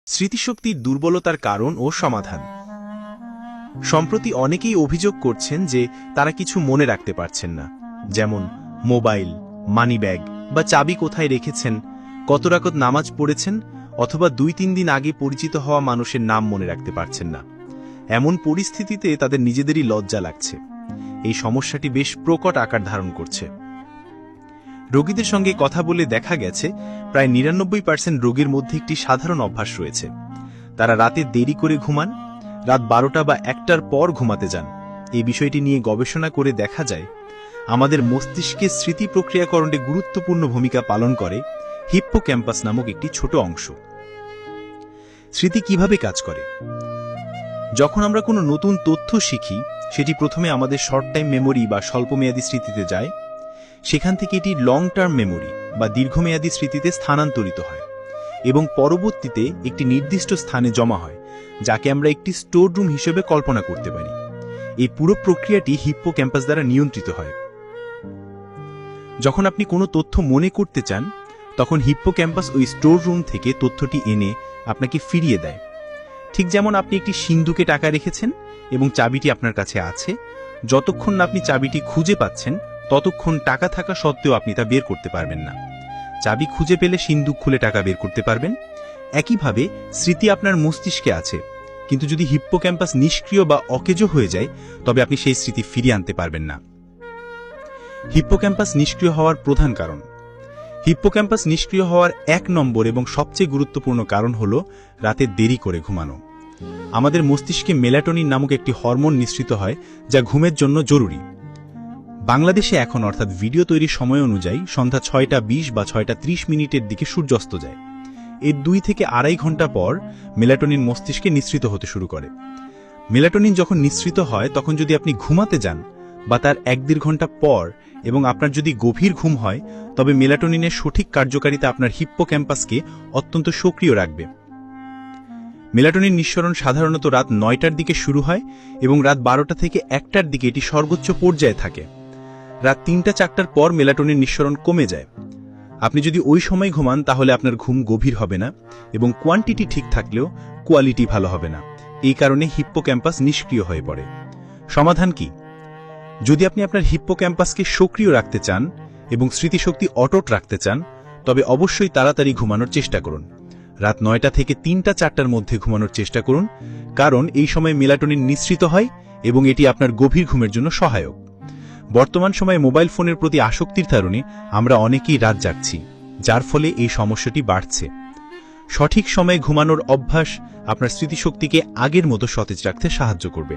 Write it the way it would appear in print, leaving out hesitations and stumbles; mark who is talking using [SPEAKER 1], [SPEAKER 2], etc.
[SPEAKER 1] স্মৃতিশক্তির দুর্বলতার কারণ ও সমাধান। সম্প্রতি অনেকেই অভিযোগ করছেন যে তারা কিছু মনে রাখতে পারছেন না, যেমন মোবাইল, মানিব্যাগ বা চাবি কোথায় রেখেছেন, কত রাকাত নামাজ পড়েছেন, অথবা ২-৩ দিন আগে পরিচিত হওয়া মানুষের নাম মনে রাখতে পারছেন না। এমন পরিস্থিতিতে তাদের নিজেদেরই লজ্জা লাগছে। এই সমস্যাটি বেশ প্রকট আকার ধারণ করছে। রোগীদের সঙ্গে কথা বলে দেখা গেছে প্রায় ৯৯% রোগীর মধ্যে একটি সাধারণ অভ্যাস রয়েছে। তারা রাতে দেরি করে ঘুমান, রাত ১২টা বা ১টার পর ঘুমাতে যান। এই বিষয়টি নিয়ে গবেষণা করে দেখা যায় আমাদের মস্তিষ্কে স্মৃতি প্রক্রিয়াকরণে গুরুত্বপূর্ণ ভূমিকা পালন করে হিপ্পোক্যাম্পাস নামক একটি ছোট অংশ। স্মৃতি কিভাবে কাজ করে? যখন আমরা কোনো নতুন তথ্য শিখি, সেটি প্রথমে আমাদের শর্ট টাইম মেমোরি বা স্বল্পমেয়াদী স্মৃতিতে যায়। সেখান থেকে এটি লং টার্ম মেমোরি বা দীর্ঘমেয়াদী স্মৃতিতে স্থানান্তরিত হয় এবং পরবর্তীতে একটি নির্দিষ্ট স্থানে জমা হয়, যাকে আমরা একটি স্টোর রুম হিসেবে কল্পনা করতে পারি। এই পুরো প্রক্রিয়াটি হিপ্পোক্যাম্পাস দ্বারা নিয়ন্ত্রিত হয়। যখন আপনি কোনো তথ্য মনে করতে চান, তখন হিপ্পোক্যাম্পাস ওই স্টোর রুম থেকে তথ্যটি এনে আপনাকে ফিরিয়ে দেয়। ঠিক যেমন আপনি একটি সিন্দুকে টাকা রেখেছেন এবং চাবিটি আপনার কাছে আছে। যতক্ষণ না আপনি চাবিটি খুঁজে পাচ্ছেন, ততক্ষণ টাকা থাকা সত্ত্বেও আপনি তা বের করতে পারবেন না। চাবি খুঁজে পেলে সিন্দুক খুলে টাকা বের করতে পারবেন। একইভাবে স্মৃতি আপনার মস্তিষ্কে আছে, কিন্তু যদি হিপ্পোক্যাম্পাস নিষ্ক্রিয় বা অকেজো হয়ে যায়, তবে আপনি সেই স্মৃতি ফিরিয়ে আনতে পারবেন না। হিপ্পোক্যাম্পাস নিষ্ক্রিয় হওয়ার প্রধান কারণ। হিপ্পোক্যাম্পাস নিষ্ক্রিয় হওয়ার ১ নম্বর এবং সবচেয়ে গুরুত্বপূর্ণ কারণ হল রাতে দেরি করে ঘুমানো। আমাদের মস্তিষ্কে মেলাটোনিন নামক একটি হরমোন নিঃসৃত হয়, যা ঘুমের জন্য জরুরি। বাংলাদেশে এখন অর্থাৎ ভিডিও তৈরির সময় অনুযায়ী সন্ধ্যা ৬টা ২০ বা ৬টা ৩০ দিকে সূর্যাস্ত যায়। এর ২ থেকে আড়াই ঘন্টা পর মেলাটোনিন মস্তিষ্কে নিঃসৃত হতে শুরু করে। মেলাটোনিন যখন নিঃসৃত হয়, তখন যদি আপনি ঘুমাতে যান বা তার ১-১.৫ ঘন্টা পর এবং আপনার যদি গভীর ঘুম হয়, তবে মেলাটোনিনের সঠিক কার্যকারিতা আপনার হিপ্পোক্যাম্পাসকে অত্যন্ত সক্রিয় রাখবে। মেলাটোনিন নিঃসরণ সাধারণত রাত ৯টার দিকে শুরু হয় এবং রাত ১২টা থেকে ১টার দিকে এটি সর্বোচ্চ পর্যায়ে থাকে। রাত ৩টা-৪টার পর মেলাটোনিন নিঃসরণ কমে যায়। আপনি যদি ওই সময় ঘুমান, তাহলে আপনার ঘুম গভীর হবে না এবং কোয়ান্টিটি ঠিক থাকলেও কোয়ালিটি ভালো হবে না। এই কারণে হিপ্পোক্যাম্পাস নিষ্ক্রিয় হয়ে পড়ে। সমাধান কি? যদি আপনি আপনার হিপ্পোক্যাম্পাসকে সক্রিয় রাখতে চান এবং স্মৃতিশক্তি অটুট রাখতে চান, তবে অবশ্যই তাড়াতাড়ি ঘুমানোর চেষ্টা করুন। রাত ৯টা থেকে ৩টা-৪টার মধ্যে ঘুমানোর চেষ্টা করুন, কারণ এই সময় মেলাটোনিন নিঃসৃত হয় এবং এটি আপনার গভীর ঘুমের জন্য সহায়ক। বর্তমান সময়ে মোবাইল ফোনের প্রতি আসক্তির কারণে আমরা অনেকেই রাত জাগছি, যার ফলে এই সমস্যাটি বাড়ছে। সঠিক সময়ে ঘুমানোর অভ্যাস আপনার স্মৃতিশক্তিকে আগের মতো সতেজ রাখতে সাহায্য করবে।